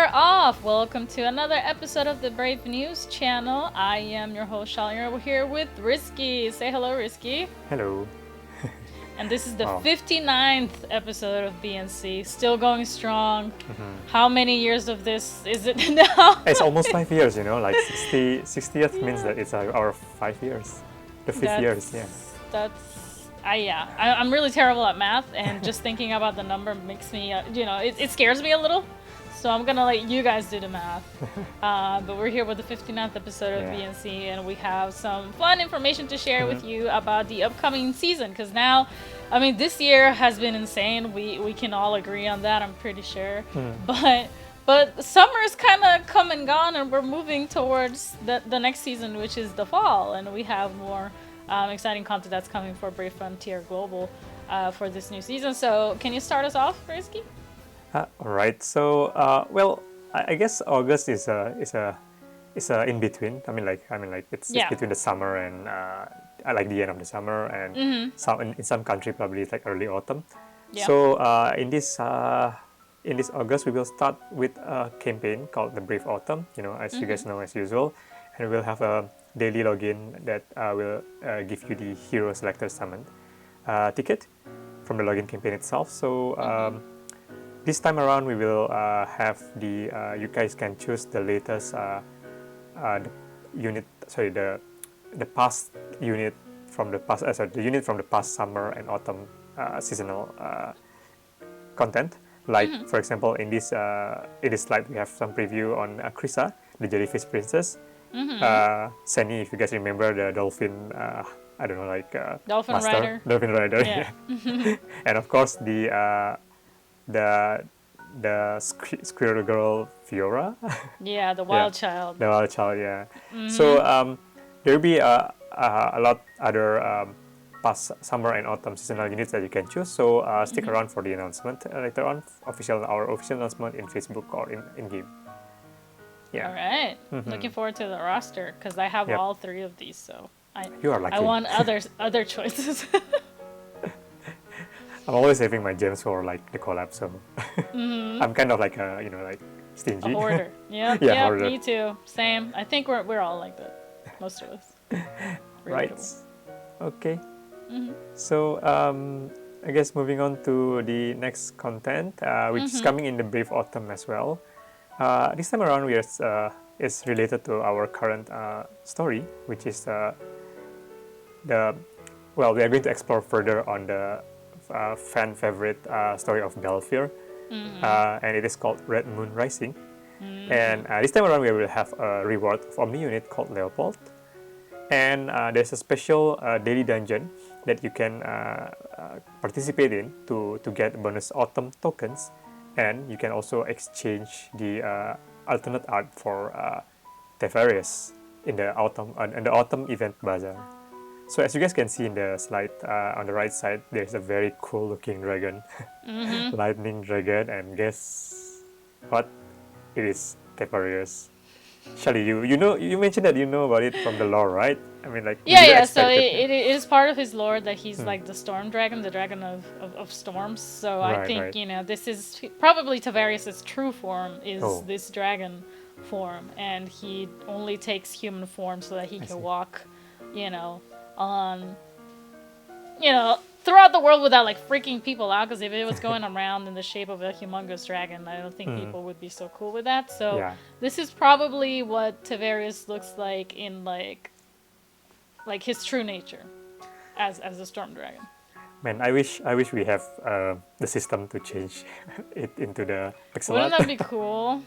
we're off. Welcome to another episode of the Brave News channel. I am your host, Shalina. We're here with Risky. Say hello, Risky. Hello. And this is the 59th episode of BNC. Still going strong. How many years of this is it now? It's almost 5 years, like 60th means that it's our 5 years. The fifth years, yeah. I'm really terrible at math, and just thinking about the number makes me, it scares me a little. So I'm gonna let you guys do the math. But we're here with the 59th episode of BNC, and we have some fun information to share with you about the upcoming season. Because now, this year has been insane. We can all agree on that, I'm pretty sure. But summer's kind of come and gone, and we're moving towards the next season, which is the fall, and we have more exciting content that's coming for Brave Frontier Global for this new season. So can you start us off, Risky? All right. So, I guess August is in between. It's between the summer and like the end of the summer, and in some country probably it's like early autumn. Yeah. So in this August we will start with a campaign called the Brave Autumn. As you guys know, as usual, and we'll have a daily login that will give you the Hero Selector Summon ticket from the login campaign itself. So. This time around, we will have you guys can choose the latest the past unit from the past, the unit from the past summer and autumn seasonal content. Like, for example, in this slide, we have some preview on Krisa, the Jellyfish Princess. Seni, if you guys remember the dolphin, Dolphin master, Rider. Dolphin Rider, Yeah. and of course the squirrel girl Fiora. Yeah, the wild child. The wild child, yeah. So there will be a lot other past summer and autumn seasonal units that you can choose. So stick around for the announcement later on, our official announcement in Facebook or in game. Yeah. All right. Looking forward to the roster because I have all three of these. So you are lucky. I want other choices. I'm always saving my gems for like the collab, so I'm kind of like stingy. A hoarder. Yeah, yeah, hoarder. Me too. Same. I think we're all like that. Most of us. Right. Okay. So I guess moving on to the next content, which is coming in the Brave Autumn as well. This time around, is related to our current story, which is we are going to explore further on the fan favorite story of Belfier, and it is called Red Moon Rising. And this time around we will have a reward of Omni unit called Leopold, and there's a special daily dungeon that you can participate in to get bonus autumn tokens, and you can also exchange the alternate art for Teferius in the autumn event bazaar. So as you guys can see in the slide on the right side, there's a very cool looking dragon, lightning dragon, and guess what? It is Teferius. Shelly, you mentioned that you know about it from the lore, right? Yeah. So it is part of his lore that he's like the storm dragon, the dragon of storms. So I think this is probably Teferius's true form is this dragon form, and he only takes human form so that he can walk, on, throughout the world without like freaking people out, because if it was going around in the shape of a humongous dragon, I don't think people would be so cool with that. So this is probably what Teferius looks like in like his true nature as a storm dragon. Man, I wish we have the system to change it into the pixel Wouldn't art. that be cool?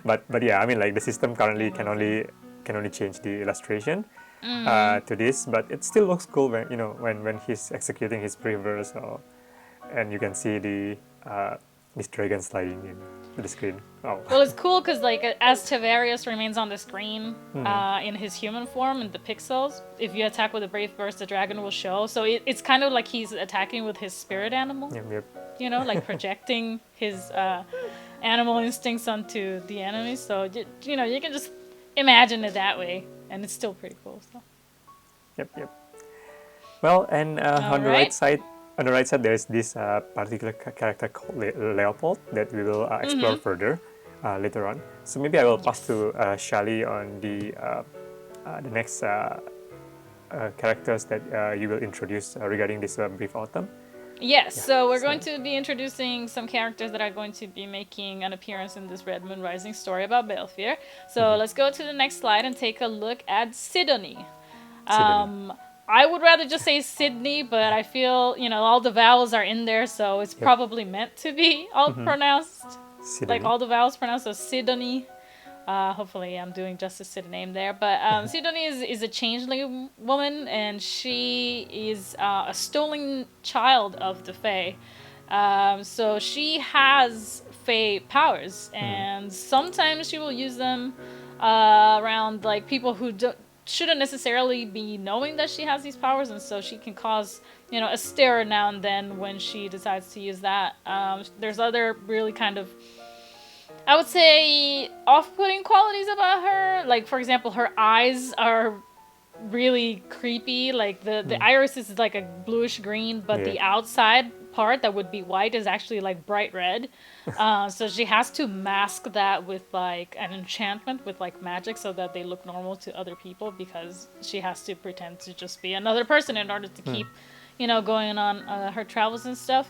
but yeah, the system currently can only change the illustration to this, but it still looks cool when he's executing his reverse, and you can see this dragon sliding into the screen. Oh. Well, it's cool because as Teferius remains on the screen in his human form in the pixels, if you attack with a Brave Burst, the dragon will show. So it's kind of like he's attacking with his spirit animal. Yep. Like projecting his animal instincts onto the enemy. So you can just imagine it that way. And it's still pretty cool. So. Yep. Well, and on the right side, there is this particular character called Leopold that we will explore further, later on. So maybe I will pass to Shali on the next characters that you will introduce regarding this brief autumn. Yes, so we're going to be introducing some characters that are going to be making an appearance in this Red Moon Rising story about Balefir. So let's go to the next slide and take a look at Sidonie. I would rather just say Sydney, but I feel, all the vowels are in there, so it's probably meant to be all pronounced. Sidonie. Like all the vowels pronounced, so Sidonie. Hopefully I'm doing justice to the name there. But Sidonie is a changeling woman, and she is a stolen child of the Fae. So she has Fae powers, and sometimes she will use them around like people who shouldn't necessarily be knowing that she has these powers, and so she can cause a stir now and then when she decides to use that. There's other really kind of, I would say, off-putting qualities about her. Like, for example, her eyes are really creepy. Like, the iris is like a bluish green, but the outside part that would be white is actually like bright red. So she has to mask that with like an enchantment with like magic so that they look normal to other people, because she has to pretend to just be another person in order to keep, going on her travels and stuff.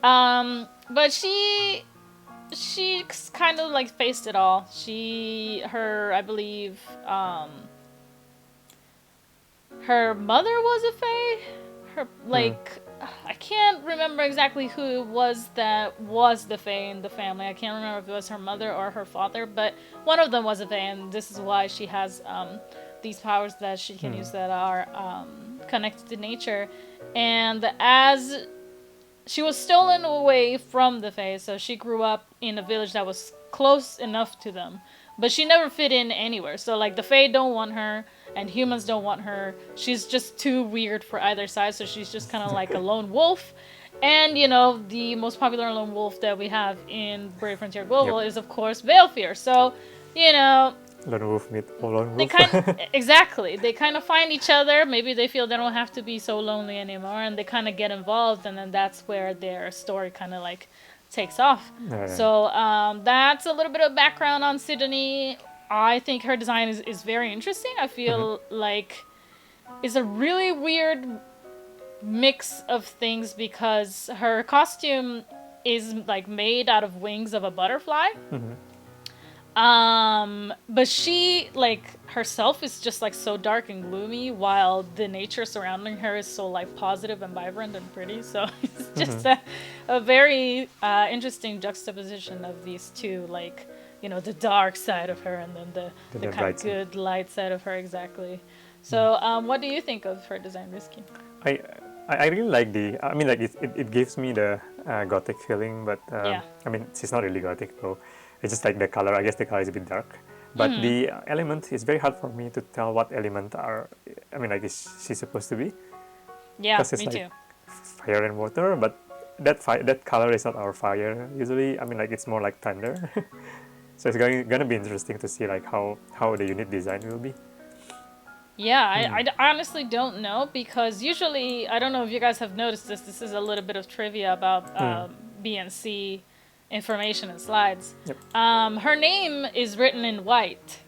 But she's kind of like faced it all. I believe, her mother was a Fae. I can't remember exactly who it was that was the Fae in the family. I can't remember if it was her mother or her father, but one of them was a Fae, and this is why she has these powers that she can use that are connected to nature. And as she was stolen away from the Fae, so she grew up in a village that was close enough to them, but she never fit in anywhere. So like the Fae don't want her, and humans don't want her. She's just too weird for either side, so she's just kind of like a lone wolf. And the most popular lone wolf that we have in Brave Frontier Global is of course Balefir. So lone wolf meet lone wolf. Exactly. They kind of find each other. Maybe they feel they don't have to be so lonely anymore, and they kind of get involved, and then that's where their story kind of like takes off. Right. So that's a little bit of background on Sidonie. I think her design is very interesting. I feel like it's a really weird mix of things, because her costume is like made out of wings of a butterfly. But she, like, herself is just like so dark and gloomy, while the nature surrounding her is so like positive and vibrant and pretty. So it's just a very interesting juxtaposition of these two, like, the dark side of her, and then the kind of good light side of her. Exactly. So what do you think of her design, Risky? I really like it gives me the gothic feeling, but I mean, she's not really gothic though. It's just like the color. I guess the color is a bit dark, but the element is very hard for me to tell what element is she supposed to be. Yeah, it's me like too. Fire and water, but that color is not our fire. Usually, it's more like thunder. So it's gonna be interesting to see like how the unit design will be. Yeah, I honestly don't know, because usually, I don't know if you guys have noticed this. This is a little bit of trivia about BNC information and slides. Yep. Her name is written in white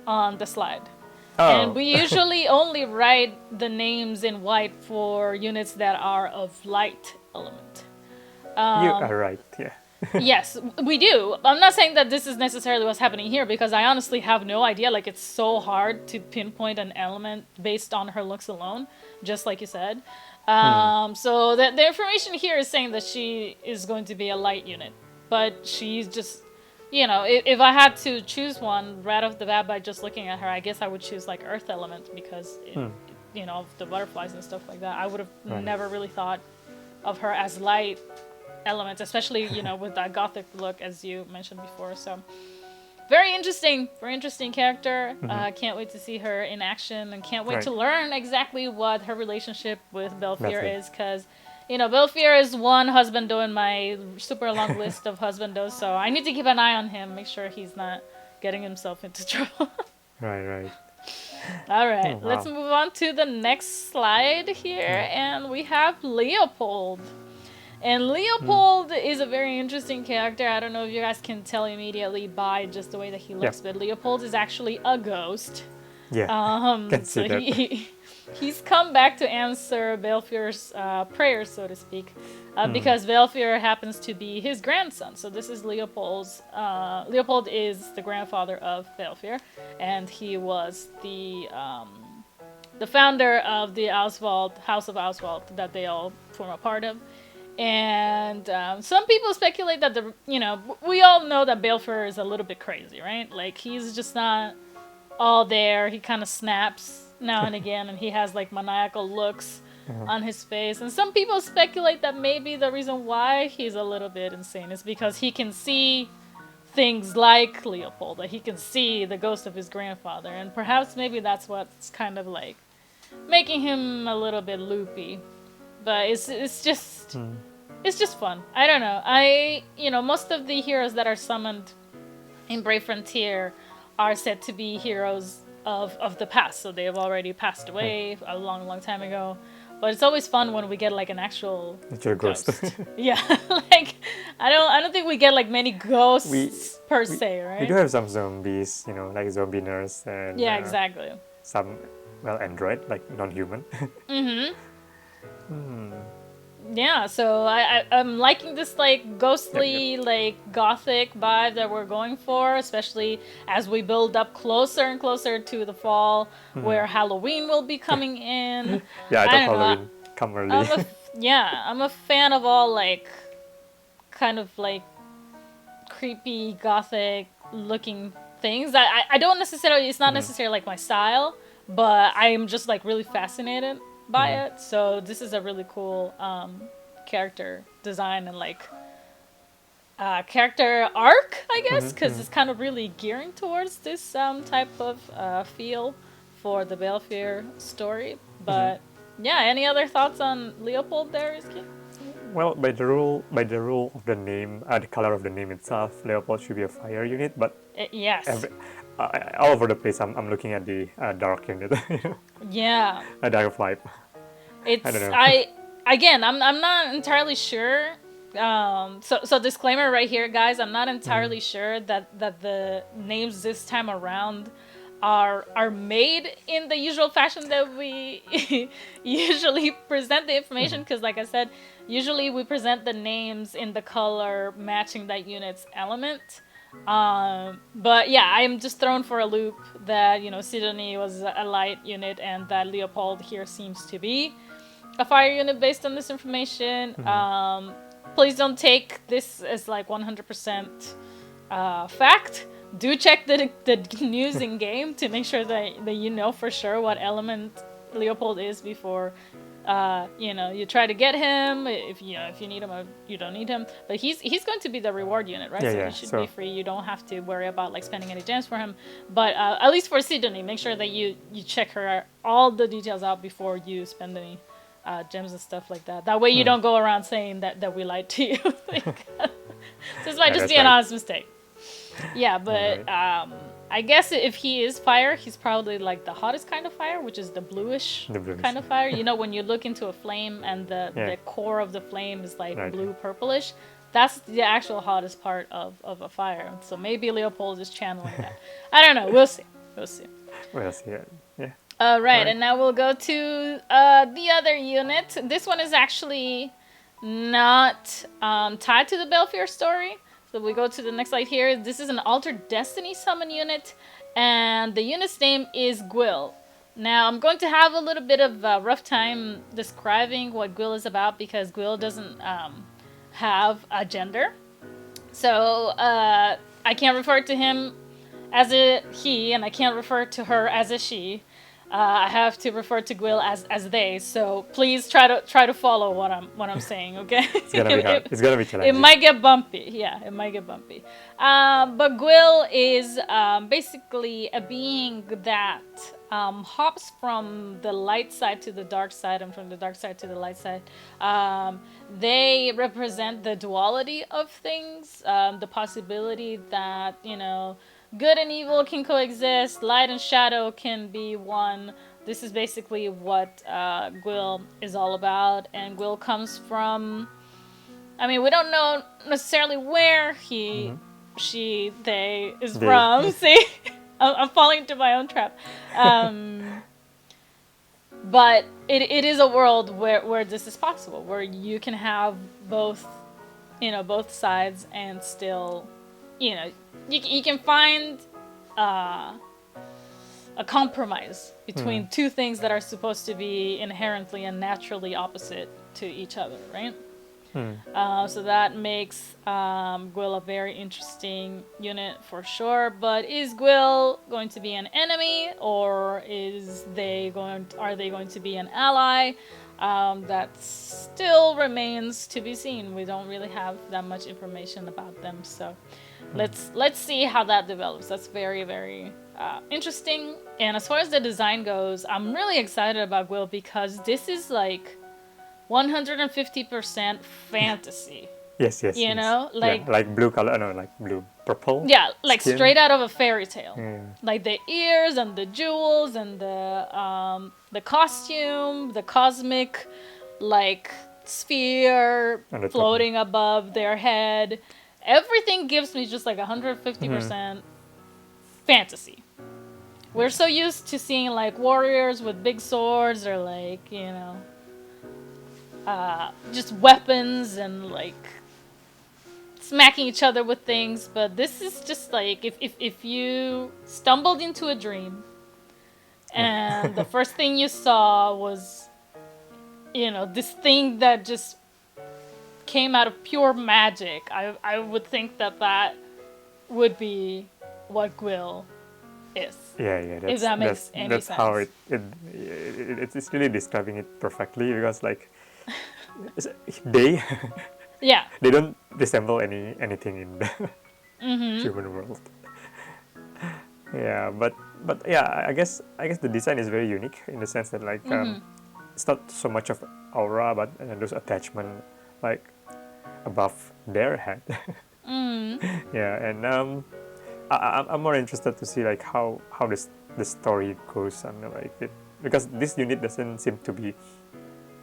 on the slide. Oh. And we usually only write the names in white for units that are of light element. You are right, yeah. Yes, we do. I'm not saying that this is necessarily what's happening here, because I honestly have no idea. Like, it's so hard to pinpoint an element based on her looks alone, just like you said. So the information here is saying that she is going to be a light unit. But she's just, if I had to choose one right off the bat by just looking at her, I guess I would choose like earth element, because, of the butterflies and stuff like that. I would have never really thought of her as light element, especially, with that gothic look, as you mentioned before. So very interesting character. Can't wait to see her in action, and can't wait to learn exactly what her relationship with Balefir is, because Balefir is one husbando in my super long list of husbandos, so I need to keep an eye on him, make sure he's not getting himself into trouble. Right. All right, wow. Let's move on to the next slide here, and we have Leopold. And Leopold is a very interesting character. I don't know if you guys can tell immediately by just the way that he looks, but Leopold is actually a ghost. Yeah, can see So that. he's come back to answer Belfier's prayers, so to speak, because Belfier happens to be his grandson. So this is Leopold's. Leopold is the grandfather of Belfier, and he was the founder of the House of Oswald that they all form a part of. And some people speculate that we all know that Belfier is a little bit crazy, right? Like, he's just not all there. He kind of snaps now and again, and he has like maniacal looks on his face. And some people speculate that maybe the reason why he's a little bit insane is because he can see things like Leopold, that he can see the ghost of his grandfather, and perhaps maybe that's what's kind of like making him a little bit loopy. But it's just fun. I don't know. Most of the heroes that are summoned in Brave Frontier are said to be heroes of the past, so they have already passed away a long time ago. But it's always fun when we get like an actual ghost. Yeah, like I don't think we get like many ghosts per se, right? We do have some zombies, like zombie nurse and exactly. Some android, like non-human. Yeah, so I'm liking this like ghostly, like gothic vibe that we're going for, especially as we build up closer and closer to the fall, where Halloween will be coming in. Yeah, I thought Halloween come early. I'm a fan of all like kind of like creepy gothic looking things. I don't necessarily, it's not necessarily like my style, but I am just like really fascinated by it. So this is a really cool character design and like character arc, I guess, because it's kind of really gearing towards this type of feel for the Belfier story. But yeah, any other thoughts on Leopold there, Rizky? Well, by the rule of the name, the color of the name itself, Leopold should be a fire unit, but yes. All over the place, I'm looking at the dark unit. Yeah. A dark vibe. I don't know. I'm not entirely sure. So disclaimer right here, guys. I'm not entirely sure that the names this time around are made in the usual fashion that we usually present the information, because like I said, usually we present the names in the color matching that unit's element. But yeah, I'm just thrown for a loop that Sidonie was a light unit and that Leopold here seems to be a fire unit based on this information. Please don't take this as like 100% fact. Do check the news in game to make sure that you know for sure what element Leopold is before you try to get him. If you need him or you don't need him, but he's going to be the reward unit, right? So he should be free. You don't have to worry about like spending any gems for him. But at least for Sidonie, make sure that you check her all the details out before you spend any gems and stuff like that. That way you don't go around saying that we lied to you. This might just be an honest mistake. Yeah, but I guess if he is fire, he's probably like the hottest kind of fire, which is the bluish kind of fire. When you look into a flame and the core of the flame is like blue purplish, that's the actual hottest part of a fire. So maybe Leopold is channeling that. I don't know. We'll see. We'll see. Yeah. All right, and now we'll go to the other unit. This one is actually not tied to the Belfier story. So we go to the next slide here. This is an Altered Destiny summon unit, and the unit's name is Gwyll. Now, I'm going to have a little bit of a rough time describing what Gwyll is about because Gwyll doesn't have a gender. So I can't refer to him as a he, and I can't refer to her as a she. I have to refer to Gwyll as they. So please try to follow what I'm saying. Okay. It's gonna be hard. It's gonna be challenging. It might get bumpy. Yeah, it might get bumpy. But Gwyll is basically a being that hops from the light side to the dark side and from the dark side to the light side. They represent the duality of things, the possibility that good and evil can coexist, light and shadow can be one. This is basically what Gwyll is all about, and Gwyll comes from I mean, we don't know necessarily where they is from. See, I'm falling into my own trap. But it is a world where this is possible, where you can have both, both sides, and still, you can find a compromise between two things that are supposed to be inherently and naturally opposite to each other, right? So that makes Gwyll a very interesting unit for sure. But is Gwyll going to be an enemy, or are they going to be an ally? That still remains to be seen. We don't really have that much information about them, so let's see how that develops. That's very, very interesting. And as far as the design goes, I'm really excited about Gwyll because this is like 150% fantasy. Yes. Like blue color, no, like blue purple. Yeah, like skin. Straight out of a fairy tale. Like the ears and the jewels and the costume, the cosmic like sphere floating above their head. Everything gives me just like 150% fantasy. We're so used to seeing like warriors with big swords, or like, just weapons and like smacking each other with things, but this is just like if you stumbled into a dream and the first thing you saw was this thing that just came out of pure magic, I would think that would be what Gwyll is. Yeah. If that makes any that's sense. how it's really describing it perfectly, because like they they don't resemble anything in the human world. Yeah, but yeah, I guess the design is very unique in the sense that like it's not so much of aura, but those attachment like above their head. Yeah, and I'm more interested to see like how the story goes, and like because this unit doesn't seem to be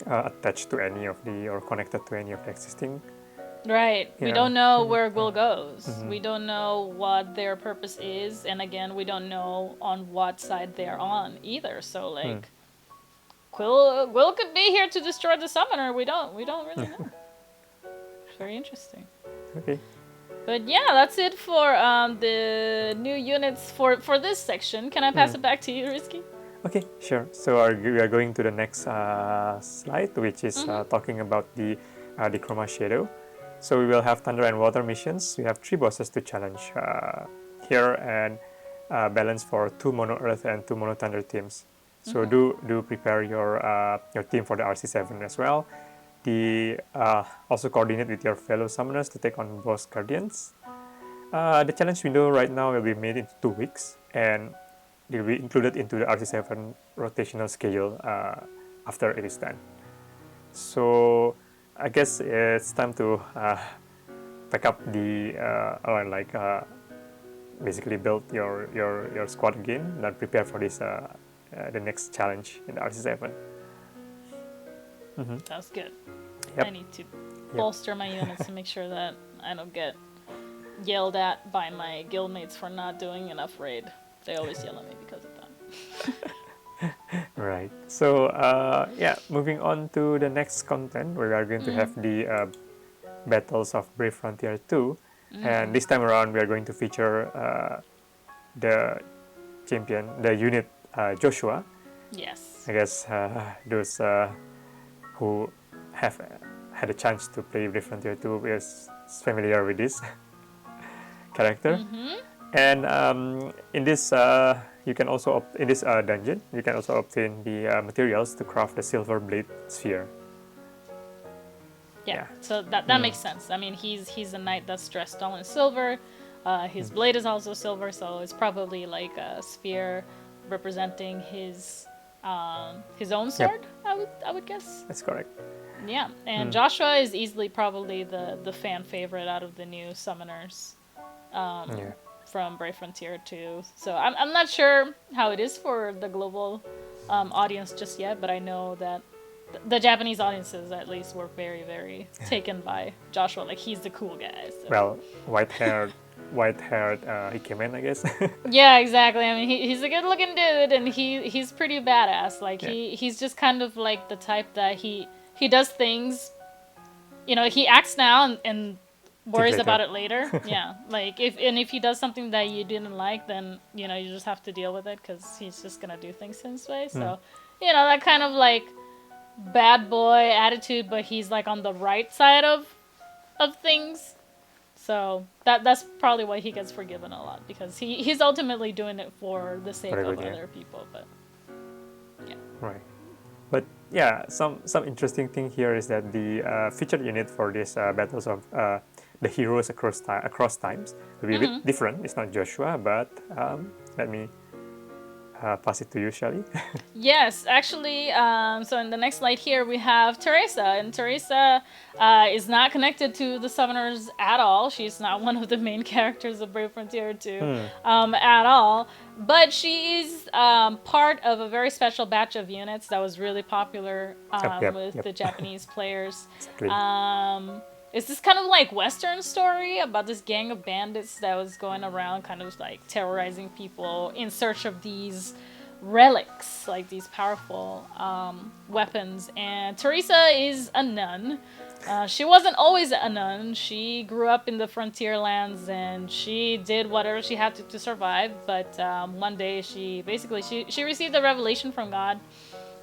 attached to any of or connected to any of the existing. Right. We don't know where Gwyll goes. We don't know what their purpose is, and again, we don't know on what side they're on either. So like, Gwyll could be here to destroy the summoner. We don't really know. It's very interesting. Okay. But yeah, that's it for the new units for this section. Can I pass it back to you, Rizky? Okay, sure. So we are going to the next slide, which is talking about the Dichroma Shadow. So we will have Thunder and Water missions. We have 3 bosses to challenge here, and balance for 2 Mono Earth and 2 Mono Thunder teams. So do prepare your team for the RC7 as well. Also coordinate with your fellow summoners to take on boss guardians. The challenge window right now will be made into 2 weeks, and it will be included into the RC7 rotational schedule after it is done. So I guess it's time to pack up basically build your squad again and prepare for this the next challenge in the RC7. Sounds good. Yep. I need to bolster my units to make sure that I don't get yelled at by my guildmates for not doing enough raid. They always yell at me because of that. Right. So moving on to the next content, we are going to have the Battles of Brave Frontier 2, and this time around we are going to feature the champion, the unit Joshua. Yes. I guess those who have had a chance to play Brave Frontier 2 is familiar with this character. And in this, you can also in this dungeon, you can also obtain the materials to craft the silver blade sphere. Yeah. So that makes sense. I mean, he's a knight that's dressed all in silver. His blade is also silver, so it's probably like a sphere representing his own sword. Yep. I would guess. That's correct. Yeah, and Joshua is easily probably the fan favorite out of the new summoners. From Brave Frontier 2. So I'm not sure how it is for the global audience just yet, but I know that the Japanese audiences at least were very, very taken by Joshua. Like, he's the cool guy. So. Well, white-haired Ikemen, I guess. Yeah, exactly. I mean, he's a good-looking dude, and he's pretty badass. Like, he's just kind of like the type that he does things. You know, he acts now and worries about it later. Yeah, like if he does something that you didn't like, then you know you just have to deal with it because he's just gonna do things his way. So, you know, that kind of like bad boy attitude, but he's like on the right side of things. So that's probably why he gets forgiven a lot, because he's ultimately doing it for the sake of other people. But yeah, right. But yeah, some interesting thing here is that the featured unit for this battles of the heroes across times will be a bit different. It's not Joshua, but let me pass it to you, Shelly. Yes, actually, so in the next slide here we have Teresa, and Teresa is not connected to the Summoners at all. She's not one of the main characters of Brave Frontier 2 at all, but she is part of a very special batch of units that was really popular with the Japanese players. Exactly. It's this kind of like Western story about this gang of bandits that was going around kind of like terrorizing people in search of these relics, like these powerful weapons. And Teresa is a nun. She wasn't always a nun. She grew up in the frontier lands and she did whatever she had to survive. But one day she received a revelation from God.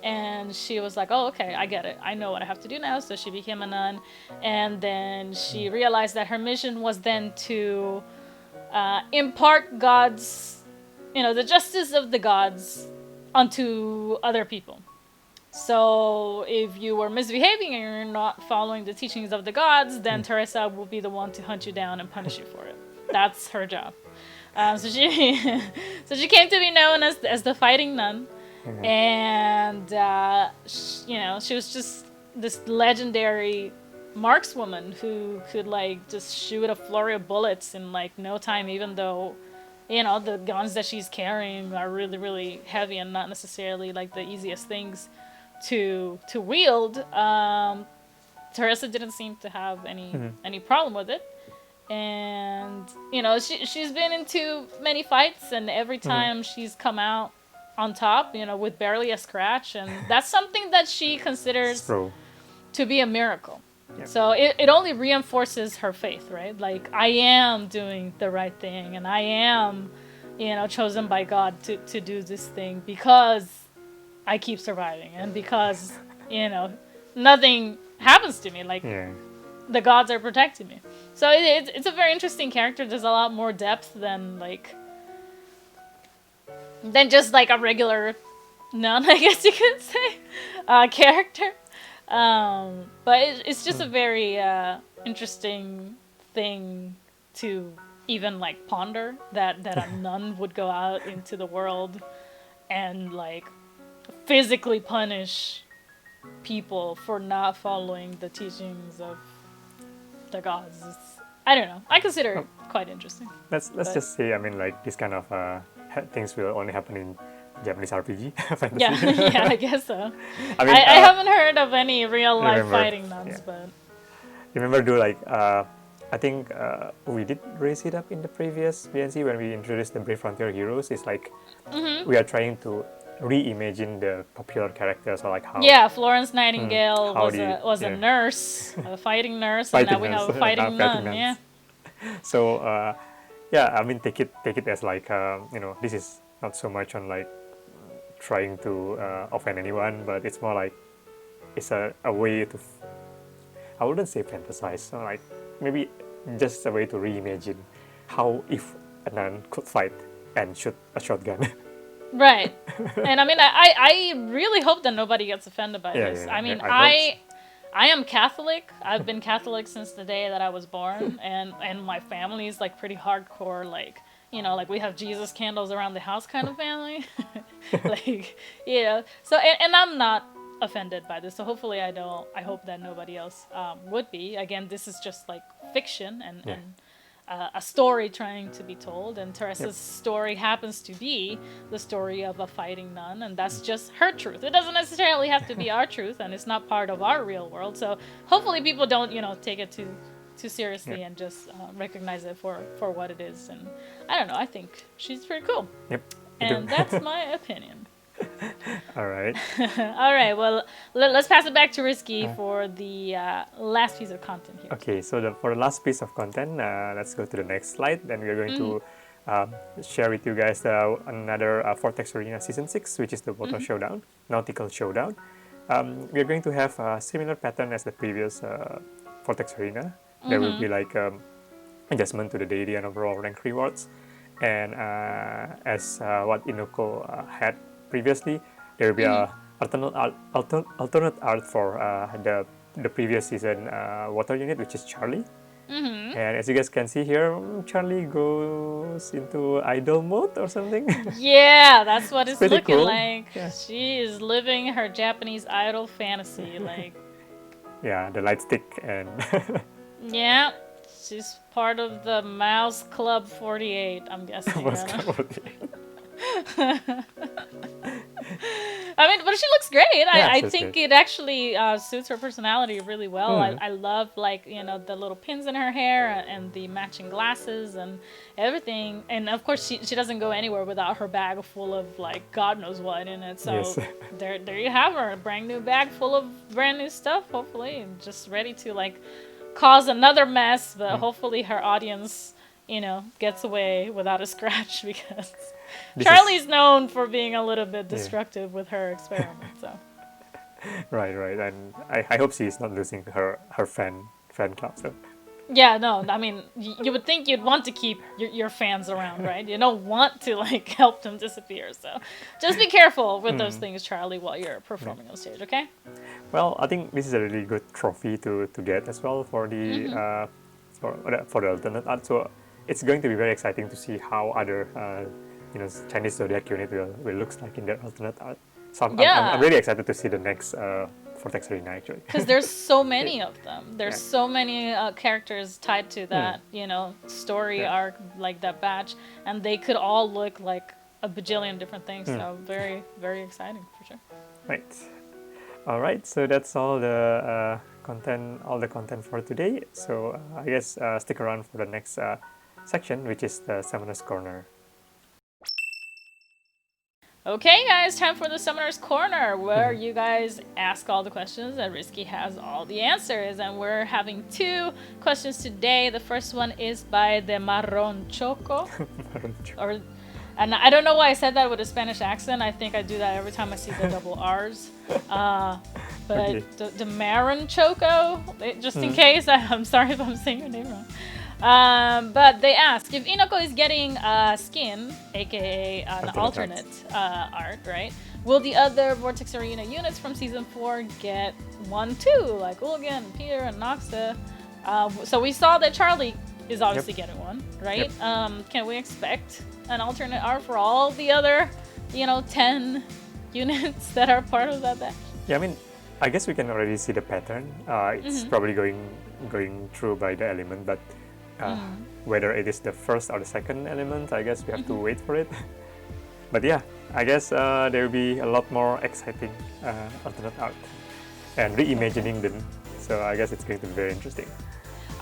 And she was like, oh, okay, I get it. I know what I have to do now. So she became a nun. And then she realized that her mission was then to impart God's, you know, the justice of the gods onto other people. So if you were misbehaving and you're not following the teachings of the gods, then Teresa will be the one to hunt you down and punish you for it. That's her job. So she came to be known as the fighting nun. And you know, she was just this legendary markswoman who could like just shoot a flurry of bullets in like no time, even though, you know, the guns that she's carrying are really, really heavy and not necessarily like the easiest things to wield. Teresa didn't seem to have any problem with it. And you know, she's been into many fights, and every time she's come out on top, you know, with barely a scratch, and that's something that she considers to be a miracle. Yep. So it only reinforces her faith, right? Like, I am doing the right thing, and I am, you know, chosen by God to do this thing because I keep surviving, and because, you know, nothing happens to me. Like, the gods are protecting me. So it's a very interesting character. There's a lot more depth than just like a regular nun, I guess you could say, character. But it's just a very interesting thing to even like ponder, that a nun would go out into the world and like physically punish people for not following the teachings of the gods. I don't know. I consider it quite interesting. Let's just say, I mean, like, this kind of things will only happen in Japanese RPG fantasy. Yeah, I guess so. I mean, I haven't heard of any real life fighting nuns, but remember, I think we did raise it up in the previous BNC when we introduced the Brave Frontier heroes. It's like we are trying to reimagine the popular characters, or like how. Yeah, Florence Nightingale was a nurse, a fighting nurse, and now we have a fighting nun. Yeah. So yeah, I mean, take it as like you know, this is not so much on like trying to offend anyone, but it's more like it's a way to, I wouldn't say fantasize, so like maybe just a way to reimagine how if a nun could fight and shoot a shotgun. Right. And I mean, I really hope that nobody gets offended by this. I mean, I am Catholic. I've been Catholic since the day that I was born, and my family is like pretty hardcore, like, you know, like we have Jesus candles around the house kind of family. Like, you know, so, and I'm not offended by this, so hopefully I hope that nobody else would be. Again, this is just like fiction, and a story trying to be told, and Teresa's story happens to be the story of a fighting nun, and that's just her truth. It doesn't necessarily have to be our truth, and it's not part of our real world. So hopefully people don't, take it too seriously and just recognize it for what it is. And I don't know, I think she's pretty cool. Yep. And that's my opinion. All right. All right. Well, let's pass it back to Risky for the last piece of content here. Okay. So for the last piece of content, let's go to the next slide. Then we're going to share with you guys another Vortex Arena Season 6, which is the Water Showdown, Nautical Showdown. We're going to have a similar pattern as the previous Vortex Arena. There will be like adjustment to the daily and overall rank rewards. And as what Inoko had previously, there will be a alternate art for the previous season water unit, which is Charlie. And as you guys can see here, Charlie goes into idol mode or something. Yeah, that's what it's looking cool. like. Yeah. She is living her Japanese idol fantasy, like. Yeah, the light stick and. Yeah, she's part of the Mouse Club 48. I'm guessing. Mouse Club 48. I mean, but she looks great. Yeah, I think it actually suits her personality really well. I love, like, the little pins in her hair and the matching glasses and everything. And of course, she doesn't go anywhere without her bag full of, like, God knows what in it. So there you have her, a brand new bag full of brand new stuff, hopefully, and just ready to, like, cause another mess. But hopefully her audience, gets away without a scratch, because Charlie's known for being a little bit destructive with her experiments. So. Right, and I hope she's not losing her fan club. So. Yeah, no, I mean, you would think you'd want to keep your fans around, right? You don't want to, like, help them disappear. So just be careful with those things, Charlie, while you're performing on stage, okay? Well, I think this is a really good trophy to get as well for the for the alternate art. So it's going to be very exciting to see how other Chinese zodiac unit will looks like in their alternate art. So I'm really excited to see the next Vortex Arena, actually. Because there's so many of them. There's so many characters tied to that, story arc, like that batch, and they could all look like a bajillion different things. So very, very exciting for sure. Right. All right. So that's all the content for today. So I guess stick around for the next section, which is the Summoner's Corner. Okay, guys, time for the Summoner's Corner, where you guys ask all the questions and Risky has all the answers. And we're having 2 questions today. The first one is by the MarronChoco. And I don't know why I said that with a Spanish accent. I think I do that every time I see the double R's. But the MarronChoco, just in case, I'm sorry if I'm saying your name wrong. But they ask, if Inoko is getting skin, aka an alternate art, right? Will the other Vortex Arena units from Season 4 get one too? Like Ulgan, Peter, and Noxa. So we saw that Charlie is obviously getting one, right? Can we expect an alternate art for all the other, 10 units that are part of that batch? Yeah, I mean, I guess we can already see the pattern. It's probably going through by the element, but whether it is the first or the second element, I guess we have to wait for it. But yeah, I guess there will be a lot more exciting alternate art and reimagining them. So I guess it's going to be very interesting.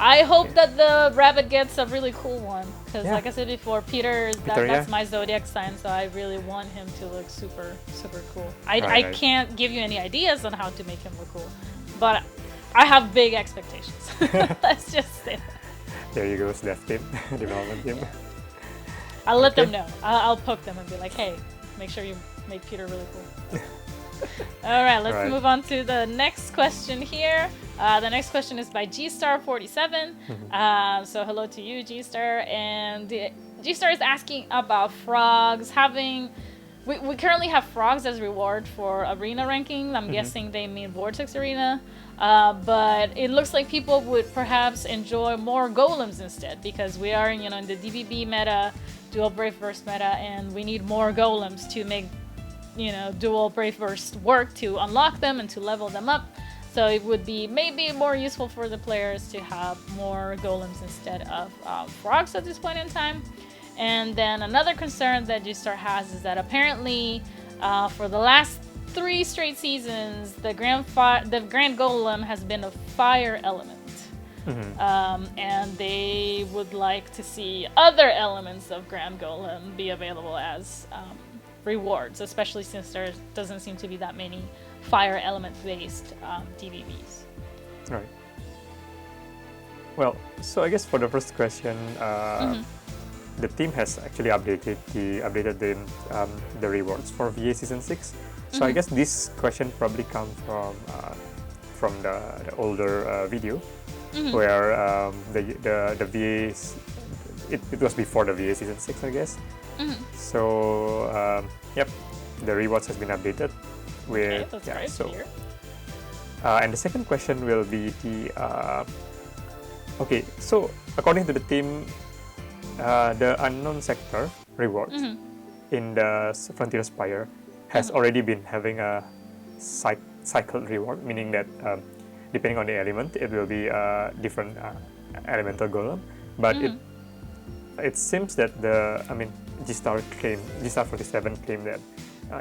I hope that the rabbit gets a really cool one, because like I said before, Peter, that's my zodiac sign, so I really want him to look super, super cool. I can't give you any ideas on how to make him look cool, but I have big expectations. Let's just say that. There you go, Dev team, development team. I'll let them know. I'll poke them and be like, hey, make sure you make Peter really cool. All right, let's move on to the next question here. The next question is by Gstar47. So hello to you, Gstar. And Gstar is asking about frogs. We currently have frogs as reward for arena ranking. I'm guessing they mean Vortex Arena. But it looks like people would perhaps enjoy more golems instead, because we are in the DBB meta, Dual Brave Burst meta, and we need more golems to make Dual Brave Burst work, to unlock them and to level them up. So it would be maybe more useful for the players to have more golems instead of frogs at this point in time. And then another concern that G-Star has is that apparently for the last 3 straight seasons, the Grand Golem has been a fire element. And they would like to see other elements of Grand Golem be available as rewards, especially since there doesn't seem to be that many fire element based DVVs. Right. Well, so I guess for the first question, the team has actually updated the rewards for VA Season 6. So I guess this question probably comes from the older video, where the VAs, it was before the VA Season 6, I guess. So yep, the rewards has been updated with that's great to hear. And the second question will be the okay, so according to the team, the unknown sector reward in the Frontier Spire has already been having a cycle reward, meaning that depending on the element, it will be a different elemental golem. But it seems that G-Star 47 claimed that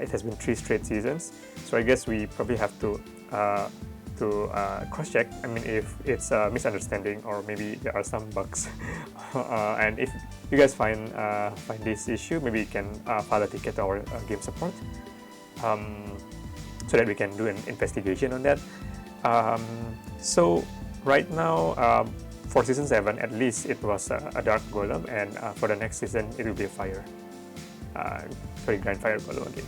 it has been 3 straight seasons. So I guess we probably have to cross-check. I mean, if it's a misunderstanding or maybe there are some bugs, and if you guys find this issue, maybe you can file a ticket to our game support, so that we can do an investigation on that. So right now, for season 7, at least it was a dark golem, and for the next season, it will be a fire. Grand fire golem again.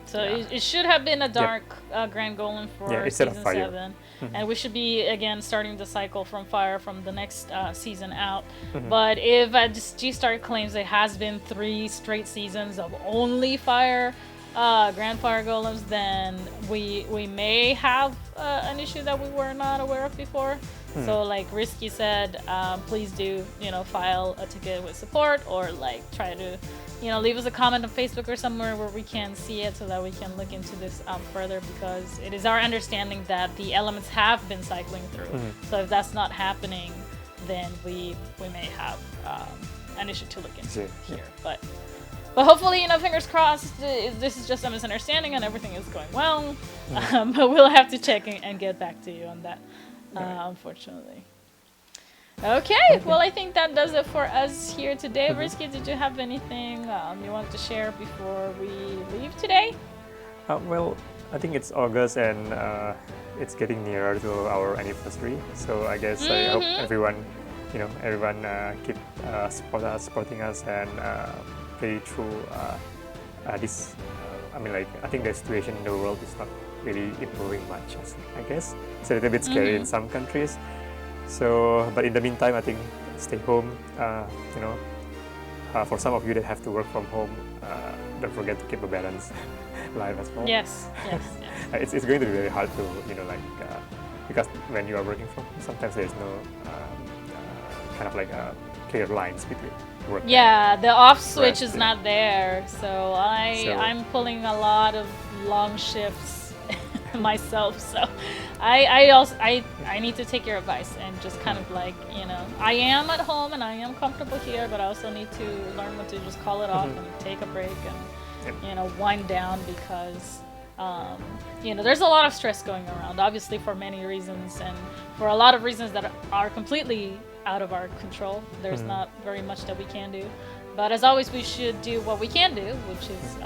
So it should have been a dark Grand Golem for season 7, and we should be again starting the cycle from fire from the next season out. But if G-Star claims it has been 3 straight seasons of only fire Grand Fire Golems, then we may have an issue that we were not aware of before. So like Risky said, please do file a ticket with support, or like try to leave us a comment on Facebook or somewhere where we can see it, so that we can look into this further, because it is our understanding that the elements have been cycling through. So if that's not happening, then we may have an issue to look into here. But hopefully, fingers crossed, this is just a misunderstanding and everything is going well. But we'll have to check and get back to you on that, unfortunately. Okay, well, I think that does it for us here today. Risky, did you have anything you wanted to share before we leave today? Well, I think it's August and it's getting nearer to our anniversary. So I guess I hope everyone keep supporting us and play through this. I think the situation in the world is not really improving much, I guess. It's a little bit scary in some countries. So, but in the meantime, I think stay home. For some of you that have to work from home, don't forget to keep a balanced life as well. Yes. It's going to be very hard to, because when you are working from home, sometimes there's no clear lines between work. Yeah, the off switch is not there. So I'm pulling a lot of long shifts myself. So I need to take your advice and just kind of I am at home and I am comfortable here, but I also need to learn when to just call it off and take a break and wind down, because there's a lot of stress going around, obviously for many reasons, and for a lot of reasons that are completely out of our control. There's not very much that we can do, but as always, we should do what we can do, which is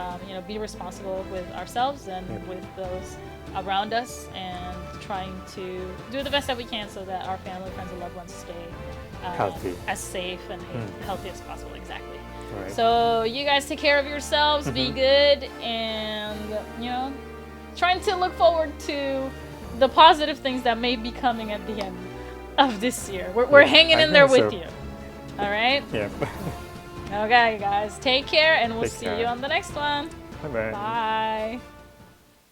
be responsible with ourselves and with those around us, and trying to do the best that we can so that our family, friends, and loved ones stay healthy, as safe and healthy as possible. Exactly. Right. So you guys take care of yourselves, be good, and trying to look forward to the positive things that may be coming at the end of this year. We're hanging in there with you. All right? Yeah. Okay, guys. Take care, and we'll see you on the next one. Bye-bye. Bye.